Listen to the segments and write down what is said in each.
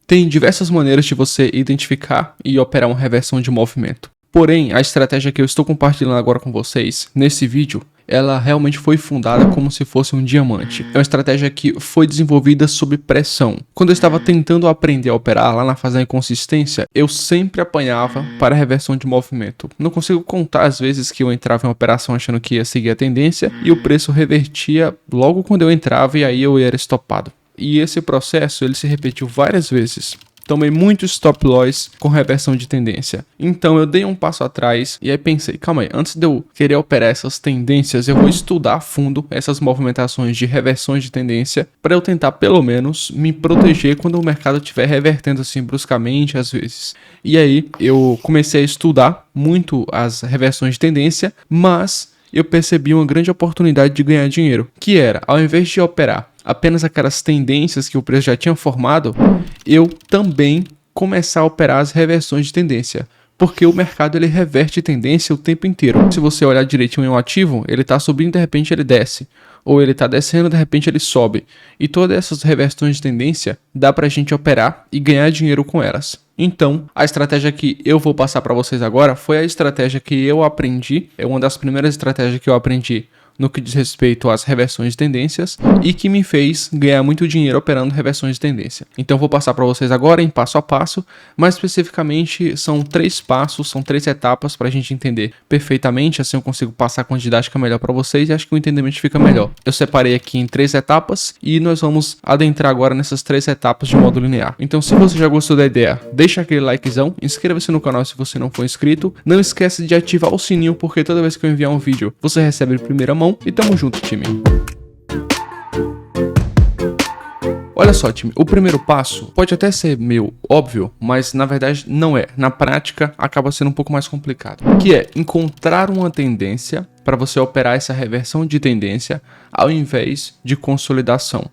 Tem diversas maneiras de você identificar e operar uma reversão de movimento. Porém, a estratégia que eu estou compartilhando agora com vocês, nesse vídeo, ela realmente foi fundada como se fosse um diamante. É uma estratégia que foi desenvolvida sob pressão. Quando eu estava tentando aprender a operar lá na fase da inconsistência, eu sempre apanhava para a reversão de movimento. Não consigo contar as vezes que eu entrava em uma operação achando que ia seguir a tendência e o preço revertia logo quando eu entrava e aí eu era estopado. E esse processo ele se repetiu várias vezes. Tomei muitos stop loss com reversão de tendência. Então eu dei um passo atrás e aí pensei, calma aí, antes de eu querer operar essas tendências, eu vou estudar a fundo essas movimentações de reversões de tendência para eu tentar pelo menos me proteger quando o mercado estiver revertendo assim bruscamente às vezes. E aí eu comecei a estudar muito as reversões de tendência, mas eu percebi uma grande oportunidade de ganhar dinheiro, que era, ao invés de operar apenas aquelas tendências que o preço já tinha formado, eu também começar a operar as reversões de tendência. Porque o mercado ele reverte tendência o tempo inteiro. Se você olhar direitinho em um ativo, ele está subindo, de repente ele desce. Ou ele está descendo, de repente ele sobe. E todas essas reversões de tendência dá para a gente operar e ganhar dinheiro com elas. Então, a estratégia que eu vou passar para vocês agora foi a estratégia que eu aprendi. É uma das primeiras estratégias que eu aprendi no que diz respeito às reversões de tendências e que me fez ganhar muito dinheiro operando reversões de tendência. Então vou passar para vocês agora em passo a passo, mais especificamente são 3 passos, são 3 etapas para a gente entender perfeitamente, assim eu consigo passar com didática melhor para vocês e acho que o entendimento fica melhor. Eu separei aqui em 3 etapas e nós vamos adentrar agora nessas 3 etapas de modo linear. Então se você já gostou da ideia, deixa aquele likezão, inscreva-se no canal se você não for inscrito, não esquece de ativar o sininho porque toda vez que eu enviar um vídeo você recebe em primeira mão. E tamo junto, time. Olha só, time, o primeiro passo pode até ser meio óbvio, mas na verdade não é. Na prática, acaba sendo um pouco mais complicado. Que é encontrar uma tendência para você operar essa reversão de tendência ao invés de consolidação.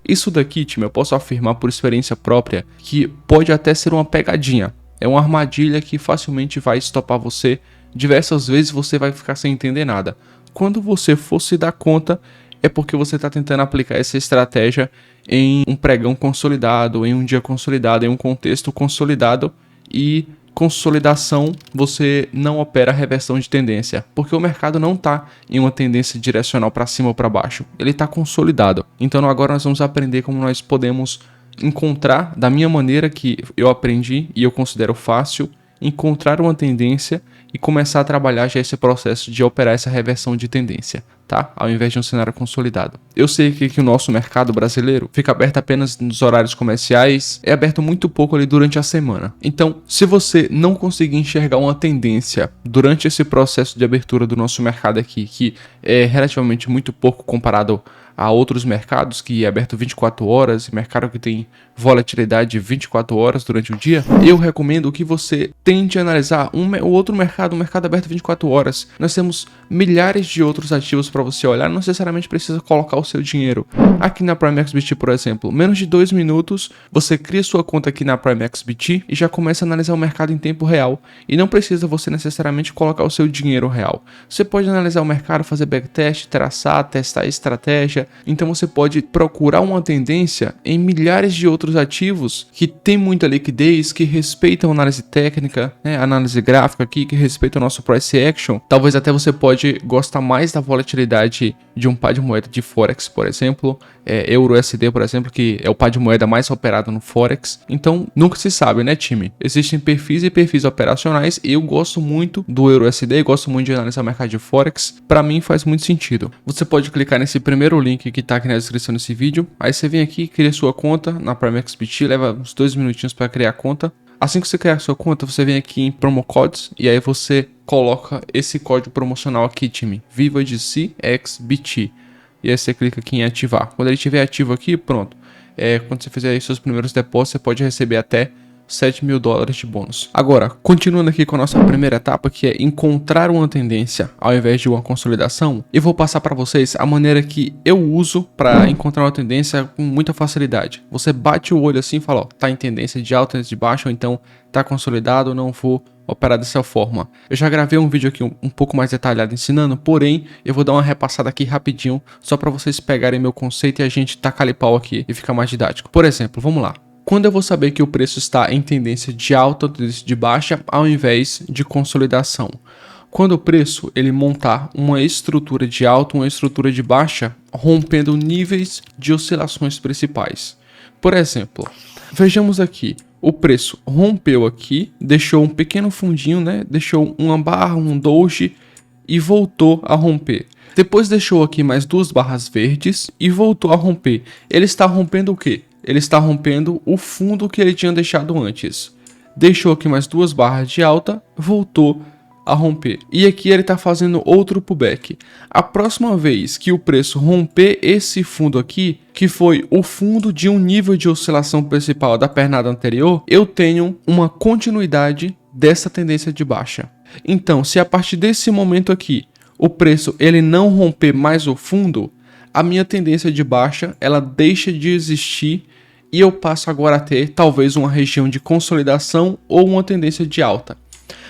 Isso daqui, time, eu posso afirmar por experiência própria que pode até ser uma pegadinha. É uma armadilha que facilmente vai estopar você. Diversas vezes você vai ficar sem entender nada. Quando você for se dar conta, é porque você está tentando aplicar essa estratégia em um pregão consolidado, em um dia consolidado, em um contexto consolidado e consolidação você não opera a reversão de tendência, porque o mercado não está em uma tendência direcional para cima ou para baixo, ele está consolidado. Então agora nós vamos aprender como nós podemos encontrar, da minha maneira que eu aprendi e eu considero fácil, encontrar uma tendência e começar a trabalhar já esse processo de operar essa reversão de tendência, tá? Ao invés de um cenário consolidado. Eu sei que o nosso mercado brasileiro fica aberto apenas nos horários comerciais, é aberto muito pouco ali durante a semana. Então, se você não conseguir enxergar uma tendência durante esse processo de abertura do nosso mercado aqui, que é relativamente muito pouco comparado a outros mercados que é aberto 24 horas, mercado que tem volatilidade de 24 horas durante o dia, eu recomendo que você tente analisar o outro mercado, um mercado aberto 24 horas. Nós temos milhares de outros ativos para você olhar, não necessariamente precisa colocar o seu dinheiro. Aqui na PrimeXBT, por exemplo, menos de 2 minutos, você cria sua conta aqui na PrimeXBT e já começa a analisar o mercado em tempo real. E não precisa você necessariamente colocar o seu dinheiro real. Você pode analisar o mercado, fazer backtest, traçar, testar a estratégia. Então você pode procurar uma tendência em milhares de outros ativos que tem muita liquidez, que respeitam análise técnica, né, análise gráfica aqui, que respeitam o nosso price action. Talvez até você pode gostar mais da volatilidade de um par de moeda de Forex, por exemplo, EURUSD, por exemplo, que é o par de moeda mais operado no Forex. Então nunca se sabe, né, time? Existem perfis e perfis operacionais. Eu gosto muito do EURUSD, gosto muito de analisar o mercado de Forex. Para mim faz muito sentido. Você pode clicar nesse primeiro link que tá aqui na descrição desse vídeo. Aí você vem aqui, cria sua conta na PrimeXBT, leva uns 2 minutinhos para criar a conta. Assim que você criar a sua conta, você vem aqui em Promo Codes e aí você coloca esse código promocional aqui, time, VIVADCXBT. E aí você clica aqui em ativar. Quando ele estiver ativo aqui, pronto. Quando você fizer aí seus primeiros depósitos, você pode receber até $7.000 de bônus. Agora, continuando aqui com a nossa primeira etapa, que é encontrar uma tendência ao invés de uma consolidação, eu vou passar para vocês a maneira que eu uso para encontrar uma tendência com muita facilidade. Você bate o olho assim e fala, ó, tá em tendência de alta, tendência de baixa, ou então tá consolidado, não vou operar dessa forma. Eu já gravei um vídeo aqui um pouco mais detalhado ensinando, porém eu vou dar uma repassada aqui rapidinho, só para vocês pegarem meu conceito e a gente tacar ali pau aqui e ficar mais didático. Por exemplo, vamos lá. Quando eu vou saber que o preço está em tendência de alta ou tendência de baixa ao invés de consolidação? Quando o preço ele montar uma estrutura de alta, uma estrutura de baixa, rompendo níveis de oscilações principais. Por exemplo, vejamos aqui, o preço rompeu aqui, deixou um pequeno fundinho, né? Deixou uma barra, um doji e voltou a romper. Depois deixou aqui mais duas barras verdes e voltou a romper. Ele está rompendo o quê? Ele está rompendo o fundo que ele tinha deixado antes. Deixou aqui mais duas barras de alta, voltou a romper. E aqui ele está fazendo outro pullback. A próxima vez que o preço romper esse fundo aqui, que foi o fundo de um nível de oscilação principal da pernada anterior, eu tenho uma continuidade dessa tendência de baixa. Então, se a partir desse momento aqui, o preço ele não romper mais o fundo, a minha tendência de baixa ela deixa de existir e eu passo agora a ter talvez uma região de consolidação ou uma tendência de alta.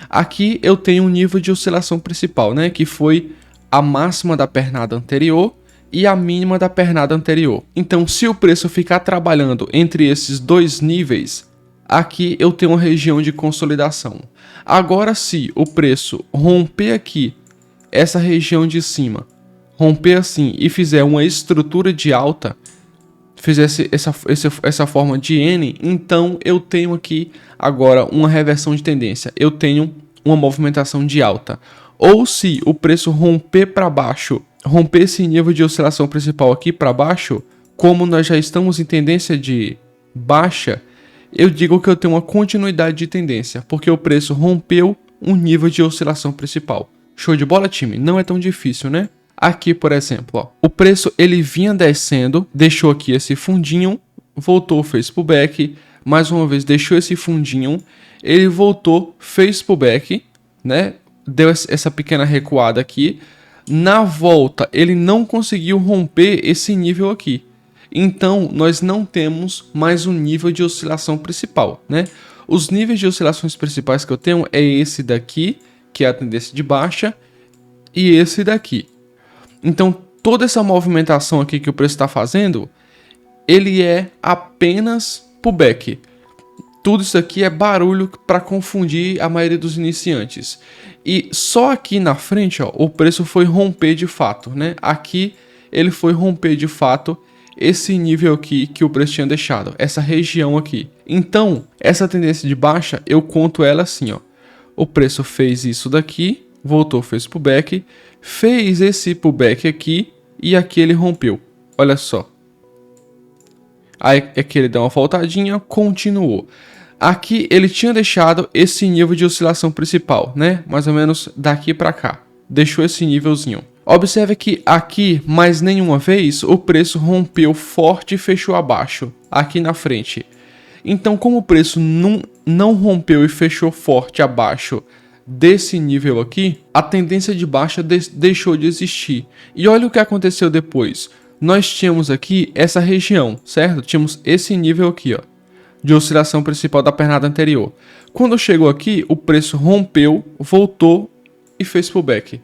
Aqui eu tenho um nível de oscilação principal, né, que foi a máxima da pernada anterior e a mínima da pernada anterior. Então, se o preço ficar trabalhando entre esses dois níveis, aqui eu tenho uma região de consolidação. Agora, se o preço romper aqui essa região de cima, romper assim e fizer uma estrutura de alta, fizesse essa forma de N, então eu tenho aqui agora uma reversão de tendência, eu tenho uma movimentação de alta. Ou se o preço romper para baixo, romper esse nível de oscilação principal aqui para baixo, como nós já estamos em tendência de baixa, eu digo que eu tenho uma continuidade de tendência, porque o preço rompeu um nível de oscilação principal. Show de bola, time? Não é tão difícil, né? Aqui, por exemplo, ó, o preço ele vinha descendo, deixou aqui esse fundinho, voltou, fez pullback, mais uma vez deixou esse fundinho, ele voltou, fez pullback, né? Deu essa pequena recuada aqui. Na volta, ele não conseguiu romper esse nível aqui. Então, nós não temos mais um nível de oscilação principal, né? Os níveis de oscilações principais que eu tenho é esse daqui, que é a tendência de baixa, e esse daqui. Então, toda essa movimentação aqui que o preço está fazendo, ele é apenas pullback. Tudo isso aqui é barulho para confundir a maioria dos iniciantes. E só aqui na frente, ó, o preço foi romper de fato, né? Aqui ele foi romper de fato esse nível aqui que o preço tinha deixado, essa região aqui. Então, essa tendência de baixa, eu conto ela assim, ó. O preço fez isso daqui, voltou, fez pullback, fez esse pullback aqui e aqui ele rompeu. Olha só. Aí aqui ele deu uma faltadinha, continuou. Aqui ele tinha deixado esse nível de oscilação principal, né? Mais ou menos daqui para cá. Deixou esse nívelzinho. Observe que aqui, mais nenhuma vez, o preço rompeu forte e fechou abaixo, aqui na frente. Então, como o preço não rompeu e fechou forte abaixo desse nível aqui, a tendência de baixa deixou de existir. E olha o que aconteceu depois. Nós tínhamos aqui essa região, certo? Tínhamos esse nível aqui, ó, de oscilação principal da pernada anterior. Quando chegou aqui, o preço rompeu, voltou e fez pullback.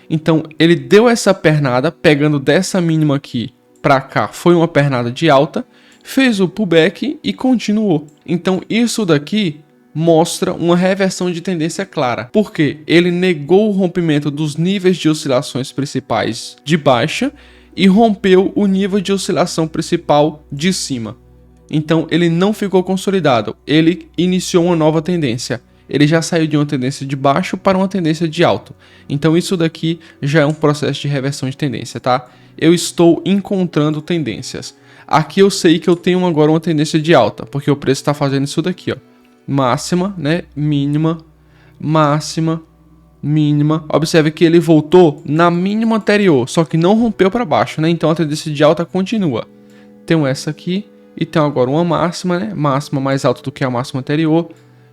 Então, ele deu essa pernada, pegando dessa mínima aqui para cá, foi uma pernada de alta, fez o pullback e continuou. Então, isso daqui mostra uma reversão de tendência clara, porque ele negou o rompimento dos níveis de oscilações principais de baixa e rompeu o nível de oscilação principal de cima. Então, ele não ficou consolidado, ele iniciou uma nova tendência. Ele já saiu de uma tendência de baixo para uma tendência de alto. Então isso daqui já é um processo de reversão de tendência, tá? Eu estou encontrando tendências. Aqui eu sei que eu tenho agora uma tendência de alta, porque o preço está fazendo isso daqui, ó. Máxima, né? Mínima, máxima, mínima. Observe que ele voltou na mínima anterior, só que não rompeu para baixo, né? Então a tendência de alta continua. Tenho essa aqui e tenho agora uma máxima, né? Máxima mais alta do que a máxima anterior.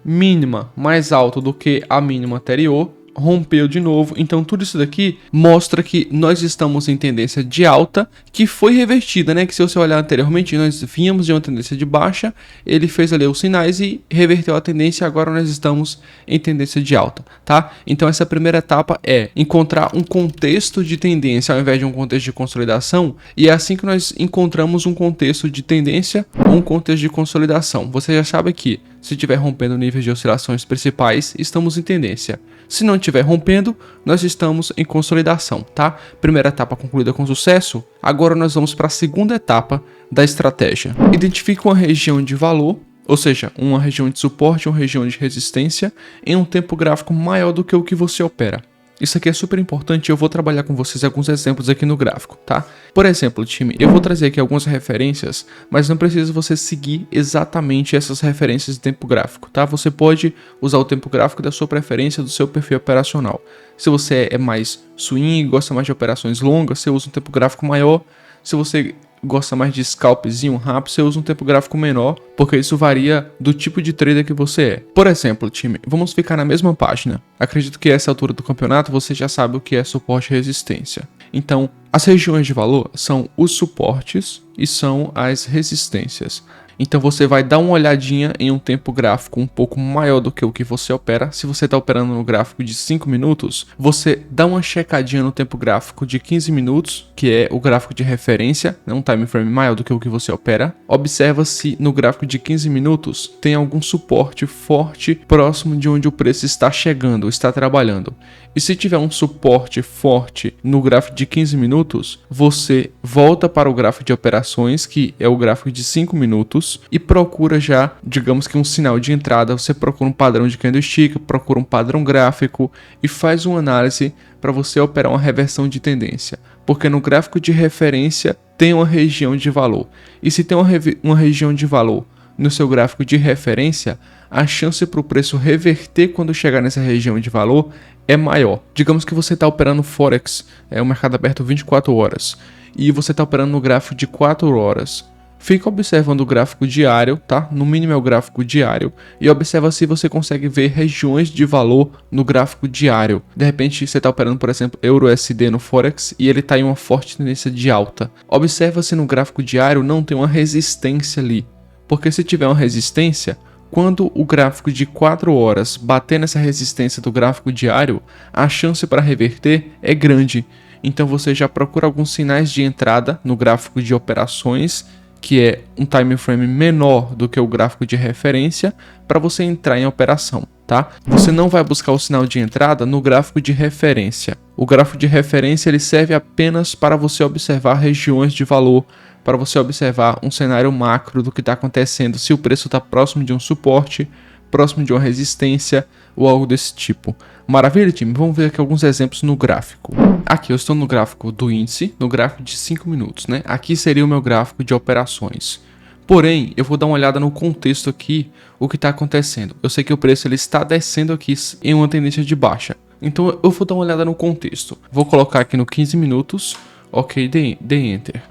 Mínima mais alta do que a mínima anterior, rompeu de novo. Então tudo isso daqui mostra que nós estamos em tendência de alta, que foi revertida, né? Que se você olhar anteriormente, nós vínhamos de uma tendência de baixa, ele fez ali os sinais e reverteu a tendência, agora nós estamos em tendência de alta, tá? Então essa primeira etapa é encontrar um contexto de tendência ao invés de um contexto de consolidação, e é assim que nós encontramos um contexto de tendência um contexto de consolidação. Você já sabe que se estiver rompendo níveis de oscilações principais, estamos em tendência. Se não estiver rompendo, nós estamos em consolidação, tá? Primeira etapa concluída com sucesso, agora nós vamos para a segunda etapa da estratégia. Identifique uma região de valor, ou seja, uma região de suporte, uma região de resistência, em um tempo gráfico maior do que o que você opera. Isso aqui é super importante e eu vou trabalhar com vocês alguns exemplos aqui no gráfico, tá? Por exemplo, time, eu vou trazer aqui algumas referências, mas não precisa você seguir exatamente essas referências de tempo gráfico, tá? Você pode usar o tempo gráfico da sua preferência, do seu perfil operacional. Se você é mais swing, gosta mais de operações longas, você usa um tempo gráfico maior. Se você gosta mais de scalpzinho rápido, você usa um tempo gráfico menor, porque isso varia do tipo de trader que você é. Por exemplo, time, vamos ficar na mesma página. Acredito que a essa altura do campeonato você já sabe o que é suporte e resistência. Então, as regiões de valor são os suportes e são as resistências. Então você vai dar uma olhadinha em um tempo gráfico um pouco maior do que o que você opera. Se você está operando no gráfico de 5 minutos, você dá uma checadinha no tempo gráfico de 15 minutos, que é o gráfico de referência, um time frame maior do que o que você opera. Observa se no gráfico de 15 minutos tem algum suporte forte próximo de onde o preço está chegando, está trabalhando. E se tiver um suporte forte no gráfico de 15 minutos, você volta para o gráfico de operações, que é o gráfico de 5 minutos, e procura já, digamos que um sinal de entrada. Você procura um padrão de candlestick, procura um padrão gráfico e faz uma análise para você operar uma reversão de tendência. Porque no gráfico de referência tem uma região de valor. E se tem uma região de valor no seu gráfico de referência, a chance para o preço reverter quando chegar nessa região de valor é maior. Digamos que você está operando Forex, é um mercado aberto 24 horas, e você está operando no gráfico de 4 horas. Fica observando o gráfico diário, tá? No mínimo é o gráfico diário, e observa se você consegue ver regiões de valor no gráfico diário. De repente você está operando, por exemplo, EURUSD no Forex e ele está em uma forte tendência de alta. Observa se no gráfico diário não tem uma resistência ali, porque se tiver uma resistência, quando o gráfico de 4 horas bater nessa resistência do gráfico diário, a chance para reverter é grande. Então você já procura alguns sinais de entrada no gráfico de operações, que é um time frame menor do que o gráfico de referência, para você entrar em operação, tá? Você não vai buscar o sinal de entrada no gráfico de referência. O gráfico de referência ele serve apenas para você observar regiões de valor, para você observar um cenário macro do que está acontecendo, se o preço está próximo de um suporte, próximo de uma resistência ou algo desse tipo. Maravilha, time? Vamos ver aqui alguns exemplos no gráfico. Aqui eu estou no gráfico do índice, no gráfico de 5 minutos, né? Aqui seria o meu gráfico de operações. Porém, eu vou dar uma olhada no contexto aqui, o que está acontecendo. Eu sei que o preço ele está descendo aqui em uma tendência de baixa. Então eu vou dar uma olhada no contexto. Vou colocar aqui no 15 minutos, ok, dê Enter.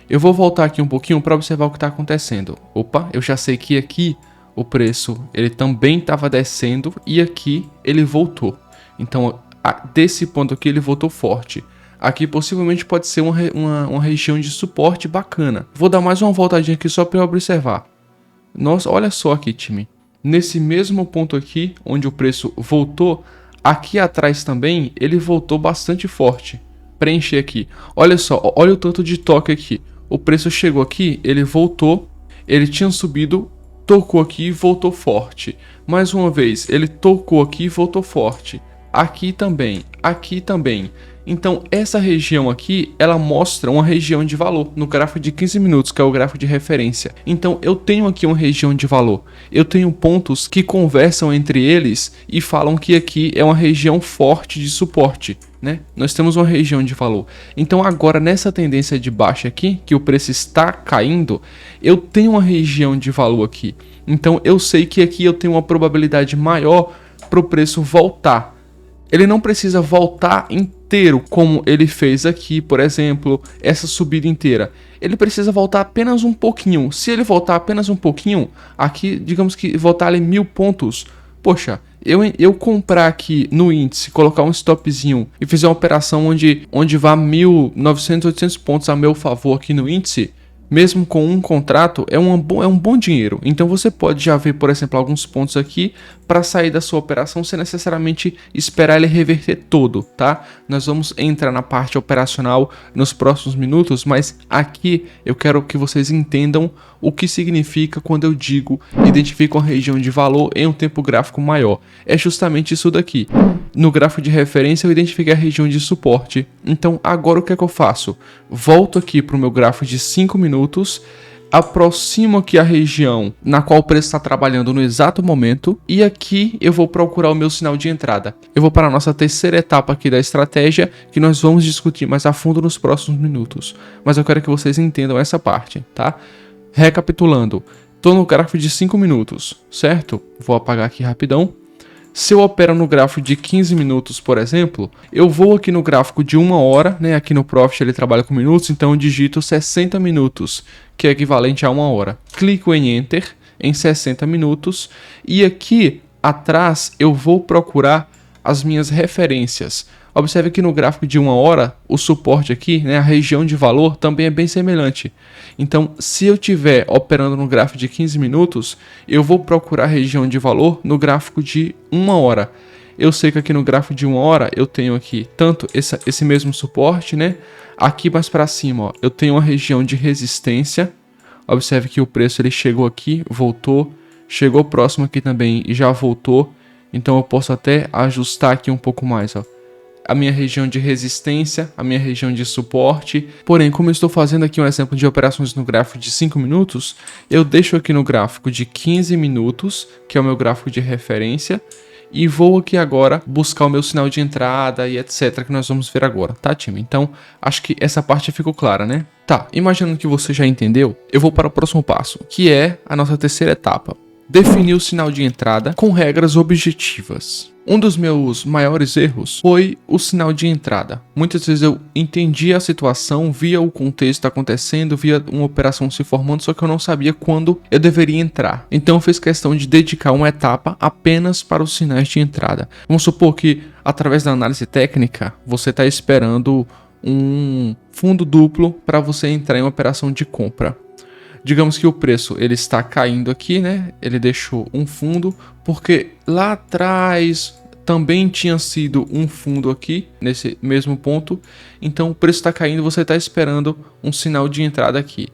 Eu vou voltar aqui um pouquinho para observar o que está acontecendo. Opa, eu já sei que aqui o preço ele também estava descendo e aqui ele voltou. Então, desse ponto aqui ele voltou forte. Aqui possivelmente pode ser uma região de suporte bacana. Vou dar mais uma voltadinha aqui só para eu observar. Nossa, olha só aqui, time. Nesse mesmo ponto aqui, onde o preço voltou, aqui atrás também ele voltou bastante forte. Preencher aqui. Olha só, olha o tanto de toque aqui. O preço chegou aqui, ele voltou, ele tinha subido, tocou aqui e voltou forte. Mais uma vez, ele tocou aqui e voltou forte. Aqui também, aqui também. Então, essa região aqui, ela mostra uma região de valor no gráfico de 15 minutos, que é o gráfico de referência. Então, eu tenho aqui uma região de valor. Eu tenho pontos que conversam entre eles e falam que aqui é uma região forte de suporte, né? Nós temos uma região de valor. Então, agora, nessa tendência de baixa aqui, que o preço está caindo, eu tenho uma região de valor aqui. Então, eu sei que aqui eu tenho uma probabilidade maior para o preço voltar. Ele não precisa voltar inteiro, como ele fez aqui, por exemplo, essa subida inteira. Ele precisa voltar apenas um pouquinho. Se ele voltar apenas um pouquinho, aqui, digamos que voltar ali 1000 pontos. Poxa, eu comprar aqui no índice, colocar um stopzinho e fizer uma operação onde vá 1.900, 800 pontos a meu favor aqui no índice, mesmo com um contrato, é um bom dinheiro. Então você pode já ver, por exemplo, alguns pontos aqui para sair da sua operação sem necessariamente esperar ele reverter todo, tá? Nós vamos entrar na parte operacional nos próximos minutos, mas aqui eu quero que vocês entendam O que significa quando eu digo identifica uma região de valor em um tempo gráfico maior? É justamente isso daqui. No gráfico de referência eu identifiquei a região de suporte. Então agora o que é que eu faço? Volto aqui para o meu gráfico de 5 minutos, aproximo aqui a região na qual o preço está trabalhando no exato momento e aqui eu vou procurar o meu sinal de entrada. Eu vou para a nossa terceira etapa aqui da estratégia, que nós vamos discutir mais a fundo nos próximos minutos. Mas eu quero que vocês entendam essa parte, tá? Recapitulando, estou no gráfico de 5 minutos, certo? Vou apagar aqui rapidão. Se eu opero no gráfico de 15 minutos, por exemplo, eu vou aqui no gráfico de 1 hora, né? Aqui no Profit ele trabalha com minutos, então eu digito 60 minutos, que é equivalente a 1 hora. Clico em Enter em 60 minutos e aqui atrás eu vou procurar as minhas referências. Observe que no gráfico de 1 hora, o suporte aqui, né, a região de valor, também é bem semelhante. Então, se eu estiver operando no gráfico de 15 minutos, eu vou procurar a região de valor no gráfico de 1 hora. Eu sei que aqui no gráfico de 1 hora, eu tenho aqui tanto esse mesmo suporte, né? Aqui mais para cima, ó, eu tenho uma região de resistência. Observe que o preço ele chegou aqui, voltou, chegou próximo aqui também e já voltou. Então, eu posso até ajustar aqui um pouco mais, ó, a minha região de resistência, a minha região de suporte. Porém, como eu estou fazendo aqui um exemplo de operações no gráfico de 5 minutos, eu deixo aqui no gráfico de 15 minutos, que é o meu gráfico de referência, e vou aqui agora buscar o meu sinal de entrada e etc, que nós vamos ver agora, tá, time? Então, acho que essa parte ficou clara, né? Tá, imaginando que você já entendeu, eu vou para o próximo passo, que é a nossa terceira etapa. Definir o sinal de entrada com regras objetivas. Um dos meus maiores erros foi o sinal de entrada. Muitas vezes eu entendia a situação, via o contexto acontecendo, via uma operação se formando, só que eu não sabia quando eu deveria entrar. Então eu fiz questão de dedicar uma etapa apenas para os sinais de entrada. Vamos supor que, através da análise técnica, você está esperando um fundo duplo para você entrar em uma operação de compra. Digamos que o preço ele está caindo aqui, né? Ele deixou um fundo, porque lá atrás também tinha sido um fundo aqui, nesse mesmo ponto. Então o preço está caindo, você está esperando um sinal de entrada aqui.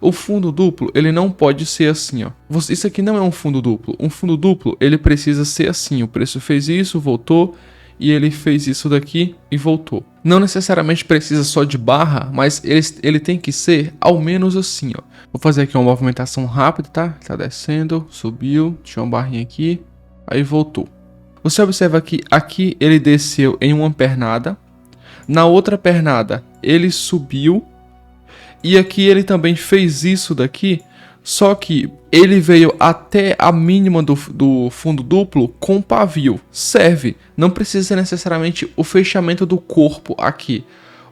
O fundo duplo, ele não pode ser assim, ó. Isso aqui não é um fundo duplo. Um fundo duplo, ele precisa ser assim. O preço fez isso, voltou, e ele fez isso daqui e voltou. Não necessariamente precisa só de barra, mas ele tem que ser ao menos assim, ó. Vou fazer aqui uma movimentação rápida, tá? Tá descendo, subiu, tinha uma barrinha aqui, aí voltou. Você observa que aqui ele desceu em uma pernada, na outra pernada ele subiu, e aqui ele também fez isso daqui, só que ele veio até a mínima do fundo duplo com pavio. Serve, não precisa necessariamente o fechamento do corpo aqui.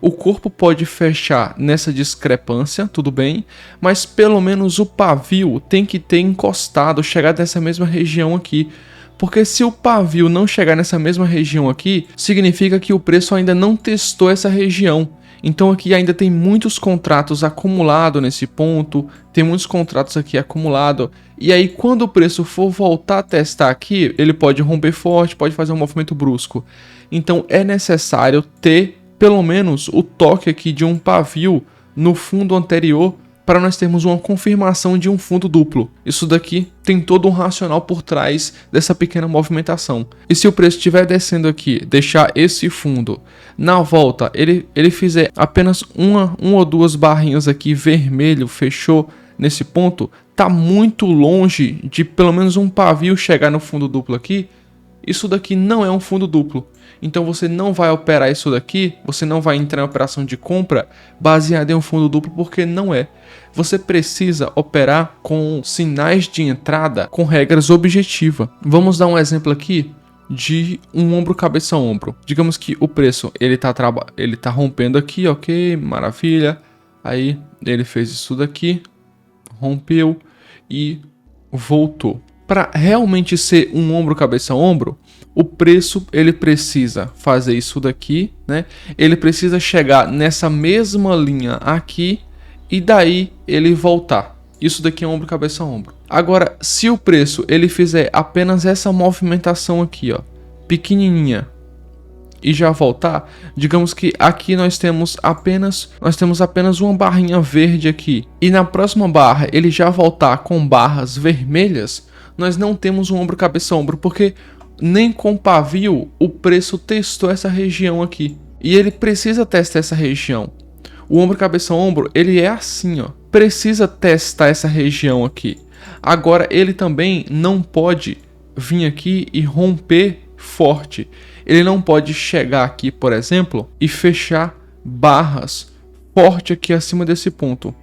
O corpo pode fechar nessa discrepância, tudo bem, mas pelo menos o pavio tem que ter encostado, chegar nessa mesma região aqui. Porque se o pavio não chegar nessa mesma região aqui, significa que o preço ainda não testou essa região. Então aqui ainda tem muitos contratos acumulados nesse ponto, tem muitos contratos aqui acumulados. E aí quando o preço for voltar a testar aqui, ele pode romper forte, pode fazer um movimento brusco. Então é necessário ter pelo menos o toque aqui de um pavio no fundo anterior para nós termos uma confirmação de um fundo duplo. Isso daqui tem todo um racional por trás dessa pequena movimentação. E se o preço estiver descendo aqui, deixar esse fundo, na volta ele fizer apenas uma ou duas barrinhas aqui vermelho, fechou nesse ponto, tá muito longe de pelo menos um pavio chegar no fundo duplo aqui, isso daqui não é um fundo duplo. Então você não vai operar isso daqui, você não vai entrar em operação de compra baseada em um fundo duplo, porque não é. Você precisa operar com sinais de entrada com regras objetivas. Vamos dar um exemplo aqui de um ombro cabeça ombro. Digamos que o preço ele tá rompendo aqui, ok, maravilha. Aí ele fez isso daqui, rompeu e voltou. Para realmente ser um ombro cabeça ombro, o preço ele precisa fazer isso daqui, né? Ele precisa chegar nessa mesma linha aqui e daí ele voltar. Isso daqui é ombro cabeça ombro. Agora, se o preço ele fizer apenas essa movimentação aqui, ó, pequenininha, e já voltar, digamos que aqui nós temos apenas uma barrinha verde aqui, e na próxima barra ele já voltar com barras vermelhas, nós não temos um ombro cabeça ombro, porque nem com pavio o preço testou essa região aqui, e ele precisa testar essa região. O ombro cabeça ombro, ele é assim, ó, precisa testar essa região aqui. Agora ele também não pode vir aqui e romper forte. Ele não pode chegar aqui, por exemplo, e fechar barras forte aqui acima desse ponto.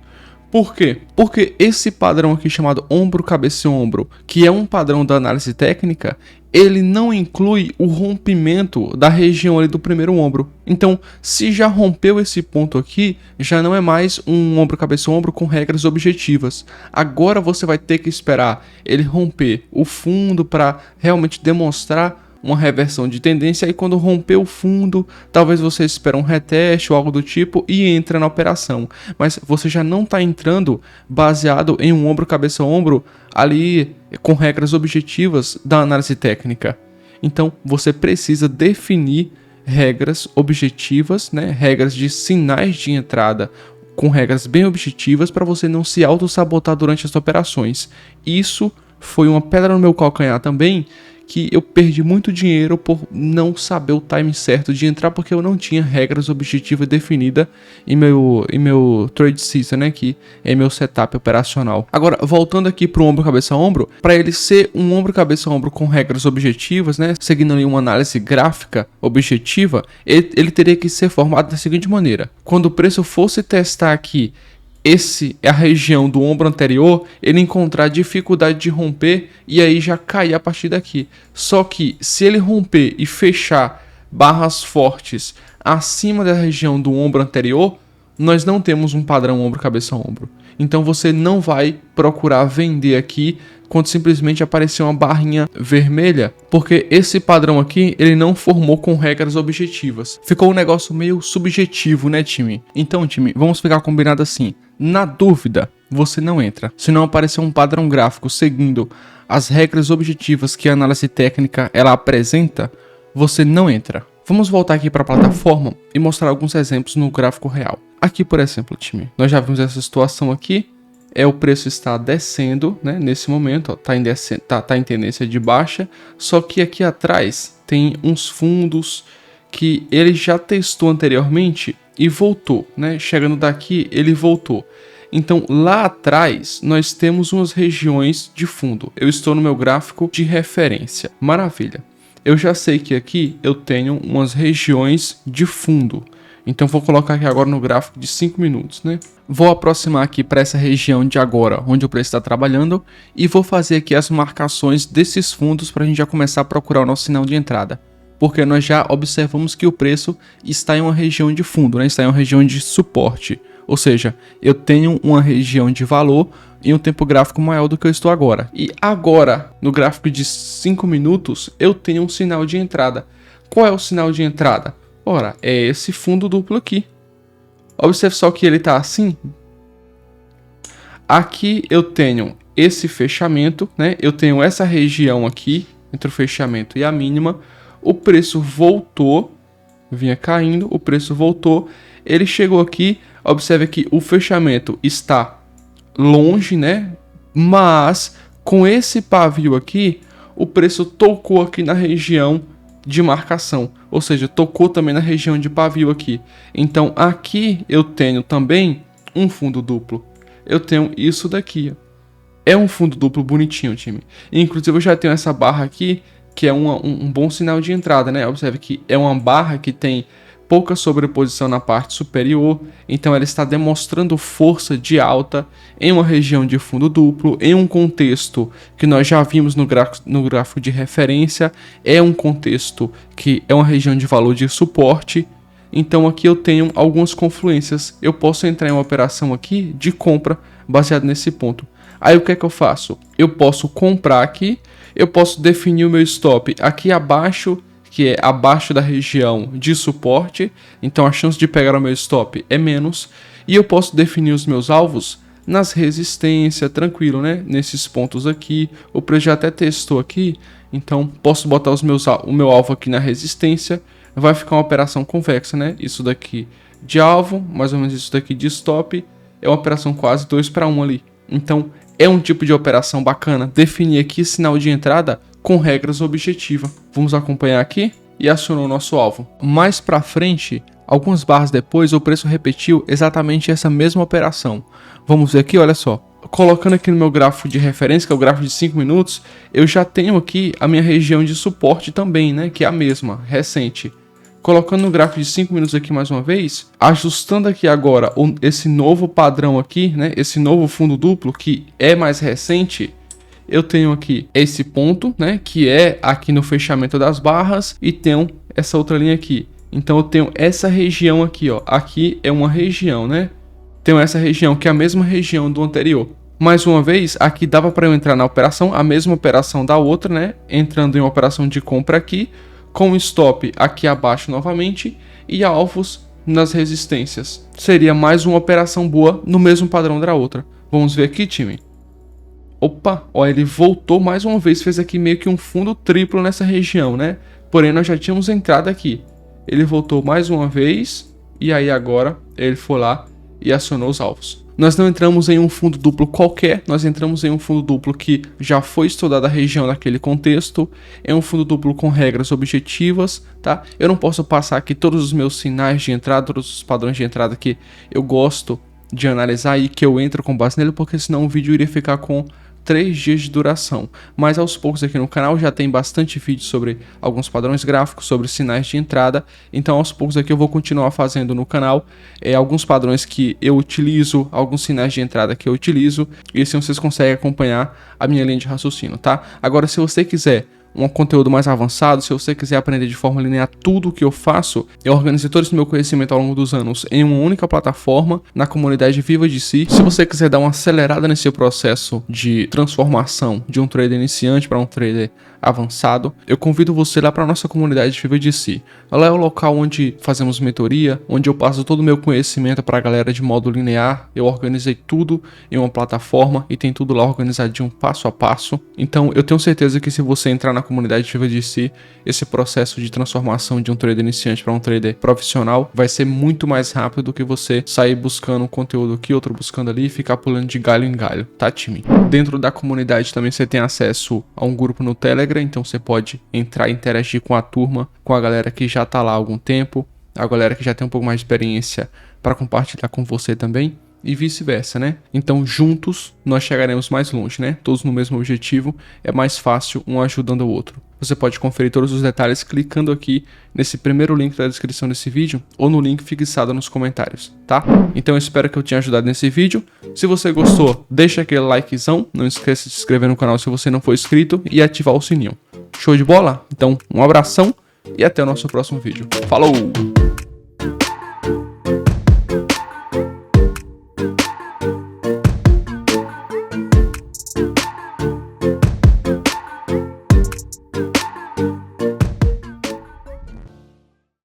Por quê? Porque esse padrão aqui chamado ombro, cabeça e ombro, que é um padrão da análise técnica, ele não inclui o rompimento da região ali do primeiro ombro. Então, se já rompeu esse ponto aqui, já não é mais um ombro, cabeça e ombro com regras objetivas. Agora você vai ter que esperar ele romper o fundo para realmente demonstrar uma reversão de tendência, e quando romper o fundo, talvez você espere um reteste ou algo do tipo e entra na operação. Mas você já não está entrando baseado em um ombro, cabeça, ombro ali com regras objetivas da análise técnica. Então você precisa definir regras objetivas, né? Regras de sinais de entrada com regras bem objetivas para você não se auto-sabotar durante as operações. Isso foi uma pedra no meu calcanhar também, que eu perdi muito dinheiro por não saber o time certo de entrar, porque eu não tinha regras objetivas definidas em meu trade system, né, que é meu setup operacional. Agora, voltando aqui para o ombro, cabeça, ombro, para ele ser um ombro, cabeça, ombro com regras objetivas, né, seguindo ali uma análise gráfica objetiva, ele teria que ser formado da seguinte maneira: quando o preço fosse testar aqui esse é a região do ombro anterior, ele encontrar dificuldade de romper e aí já cair a partir daqui. Só que se ele romper e fechar barras fortes acima da região do ombro anterior, nós não temos um padrão ombro, cabeça, ombro. Então você não vai procurar vender aqui quando simplesmente aparecer uma barrinha vermelha, porque esse padrão aqui ele não formou com regras objetivas. Ficou um negócio meio subjetivo, né, time? Então, time, vamos ficar combinado assim: na dúvida, você não entra. Se não aparecer um padrão gráfico seguindo as regras objetivas que a análise técnica ela apresenta, você não entra. Vamos voltar aqui para a plataforma e mostrar alguns exemplos no gráfico real. Aqui, por exemplo, time, nós já vimos essa situação aqui. O preço está descendo, né, nesse momento, tá em tendência de baixa, só que aqui atrás tem uns fundos que ele já testou anteriormente e voltou, né, chegando daqui ele voltou. Então lá atrás nós temos umas regiões de fundo. Eu estou no meu gráfico de referência, maravilha. Eu já sei que aqui eu tenho umas regiões de fundo. Então vou colocar aqui agora no gráfico de 5 minutos, né? Vou aproximar aqui para essa região de agora, onde o preço está trabalhando, e vou fazer aqui as marcações desses fundos para a gente já começar a procurar o nosso sinal de entrada. Porque nós já observamos que o preço está em uma região de fundo, né? Está em uma região de suporte. Ou seja, eu tenho uma região de valor em um tempo gráfico maior do que eu estou agora. E agora, no gráfico de 5 minutos, eu tenho um sinal de entrada. Qual é o sinal de entrada? Ora, é esse fundo duplo aqui. Observe só que ele está assim. Aqui eu tenho esse fechamento, né? Eu tenho essa região aqui, entre o fechamento e a mínima. O preço voltou, vinha caindo, o preço voltou. Ele chegou aqui, observe que o fechamento está longe, né? Mas com esse pavio aqui, o preço tocou aqui na região de marcação, ou seja, tocou também na região de pavio aqui. Então aqui eu tenho também um fundo duplo. Eu tenho isso daqui. É um fundo duplo bonitinho, time. Inclusive eu já tenho essa barra aqui, que é um bom sinal de entrada, né? Observe que é uma barra que tem pouca sobreposição na parte superior, então ela está demonstrando força de alta em uma região de fundo duplo, em um contexto que nós já vimos no gráfico de referência, é um contexto que é uma região de valor de suporte. Então aqui eu tenho algumas confluências, eu posso entrar em uma operação aqui de compra baseado nesse ponto. Aí o que é que eu faço? Eu posso comprar aqui, eu posso definir o meu stop aqui abaixo, que é abaixo da região de suporte, então a chance de pegar o meu stop é menos, e eu posso definir os meus alvos nas resistências, tranquilo, né? Nesses pontos aqui, o preço já até testou aqui, então posso botar o meu alvo aqui na resistência, vai ficar uma operação convexa, né? Isso daqui de alvo, mais ou menos isso daqui de stop, é uma operação quase 2-1 ali. Então, é um tipo de operação bacana definir aqui sinal de entrada com regras objetivas. Vamos acompanhar aqui e acionou o nosso alvo. Mais para frente, algumas barras depois, o preço repetiu exatamente essa mesma operação. Vamos ver aqui, olha só. Colocando aqui no meu gráfico de referência, que é o gráfico de 5 minutos, eu já tenho aqui a minha região de suporte também, né? Que é a mesma, recente. Colocando no gráfico de 5 minutos aqui mais uma vez, ajustando aqui agora esse novo padrão aqui, né? Esse novo fundo duplo que é mais recente, eu tenho aqui esse ponto, né? Que é aqui no fechamento das barras e tenho essa outra linha aqui. Então eu tenho essa região aqui, ó. Aqui é uma região, né? Tenho essa região que é a mesma região do anterior. Mais uma vez, aqui dava para eu entrar na operação, a mesma operação da outra, né? Entrando em uma operação de compra aqui, com stop aqui abaixo novamente e alvos nas resistências. Seria mais uma operação boa no mesmo padrão da outra. Vamos ver aqui, time. Opa, ó, ele voltou mais uma vez, fez aqui meio que um fundo triplo nessa região, né? Porém, nós já tínhamos entrado aqui. Ele voltou mais uma vez e aí agora ele foi lá e acionou os alvos. Nós não entramos em um fundo duplo qualquer, nós entramos em um fundo duplo que já foi estudada a região naquele contexto, é um fundo duplo com regras objetivas, tá? Eu não posso passar aqui todos os meus sinais de entrada, todos os padrões de entrada que eu gosto de analisar e que eu entro com base nele, porque senão o vídeo iria ficar com 3 dias de duração, mas aos poucos aqui no canal já tem bastante vídeo sobre alguns padrões gráficos, sobre sinais de entrada, então aos poucos aqui eu vou continuar fazendo no canal alguns padrões que eu utilizo, alguns sinais de entrada que eu utilizo, e assim vocês conseguem acompanhar a minha linha de raciocínio, tá? Agora, se você quiser um conteúdo mais avançado, se você quiser aprender de forma linear tudo o que eu faço, eu organizei todo esse meu conhecimento ao longo dos anos em uma única plataforma, na comunidade Viva de Si. Se você quiser dar uma acelerada nesse processo de transformação de um trader iniciante para um trader avançado, eu convido você lá para a nossa comunidade Viva de Si. Lá é o local onde fazemos mentoria, onde eu passo todo o meu conhecimento para a galera de modo linear. Eu organizei tudo em uma plataforma e tem tudo lá organizadinho passo a passo. Então eu tenho certeza que se você entrar na comunidade Viva de Si, esse processo de transformação de um trader iniciante para um trader profissional vai ser muito mais rápido do que você sair buscando um conteúdo aqui, outro buscando ali e ficar pulando de galho em galho, tá, time? Dentro da comunidade também você tem acesso a um grupo no Telegram, então você pode entrar e interagir com a turma, com a galera que já tá lá há algum tempo, a galera que já tem um pouco mais de experiência para compartilhar com você também. E vice-versa, né? Então juntos nós chegaremos mais longe, né? Todos no mesmo objetivo, é mais fácil um ajudando o outro. Você pode conferir todos os detalhes clicando aqui nesse primeiro link da descrição desse vídeo ou no link fixado nos comentários, tá? Então eu espero que eu tenha ajudado nesse vídeo. Se você gostou, deixa aquele likezão, não esqueça de se inscrever no canal se você não for inscrito e ativar o sininho. Show de bola? Então um abração e até o nosso próximo vídeo. Falou!